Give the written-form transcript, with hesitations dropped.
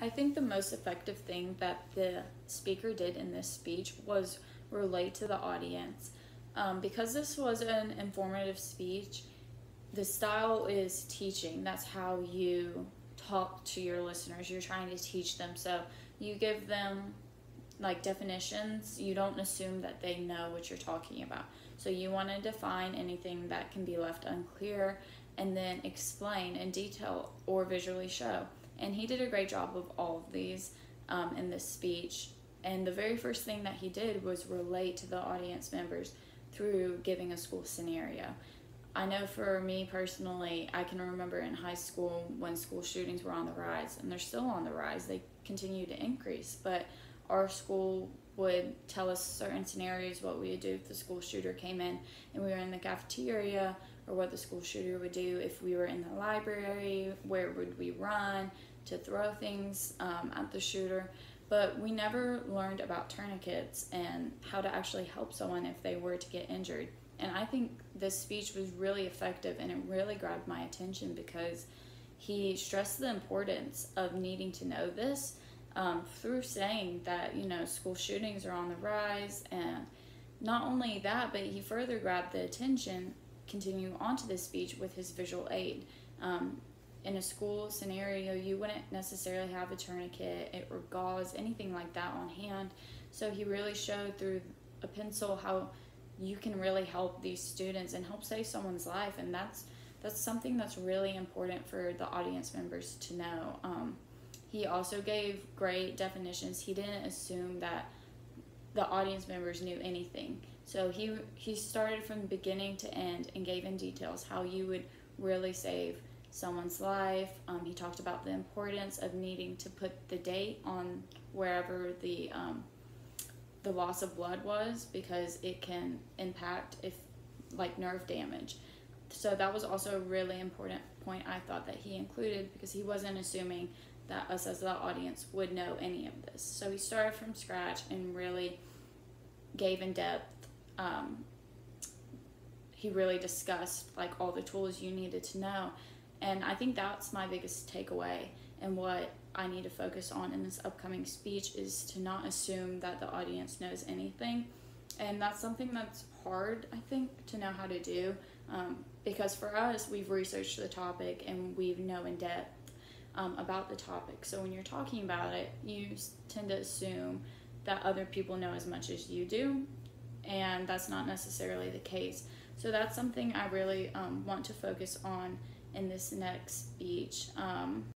I think the most effective thing that the speaker did in this speech was relate to the audience. Because this was an informative speech, the style is teaching. That's how you talk to your listeners. You're trying to teach them. So you give them like definitions. You don't assume that they know what you're talking about. So you want to define anything that can be left unclear and then explain in detail or visually show. And he did a great job of all of these in this speech. And the very first thing that he did was relate to the audience members through giving a school scenario. I know for me personally, I can remember in high school when school shootings were on the rise, and they're still on the rise. They continue to increase, but our school would tell us certain scenarios, what we would do if the school shooter came in and we were in the cafeteria, or what the school shooter would do if we were in the library, where would we run to throw things at the shooter. But we never learned about tourniquets and how to actually help someone if they were to get injured. And I think this speech was really effective, and it really grabbed my attention because he stressed the importance of needing to know this through saying that, school shootings are on the rise. And not only that, but he further grabbed the attention, continuing on to this speech with his visual aid. In a school scenario, you wouldn't necessarily have a tourniquet or gauze, anything like that on hand. So he really showed through a pencil how you can really help these students and help save someone's life. And that's something that's really important for the audience members to know. He also gave great definitions. He didn't assume that the audience members knew anything. So he started from beginning to end and gave in details how you would really save someone's life. He talked about the importance of needing to put the date on wherever the loss of blood was, because it can impact like nerve damage. So that was also a really important point I thought that he included, because he wasn't assuming that us as the audience would know any of this. So he started from scratch and really gave in depth. He really discussed like all the tools you needed to know. And I think that's my biggest takeaway, and what I need to focus on in this upcoming speech is to not assume that the audience knows anything. And that's something that's hard, I think, to know how to do, because for us, we've researched the topic and we know in depth about the topic. So when you're talking about it, you tend to assume that other people know as much as you do, and that's not necessarily the case. So that's something I really want to focus on in this next speech.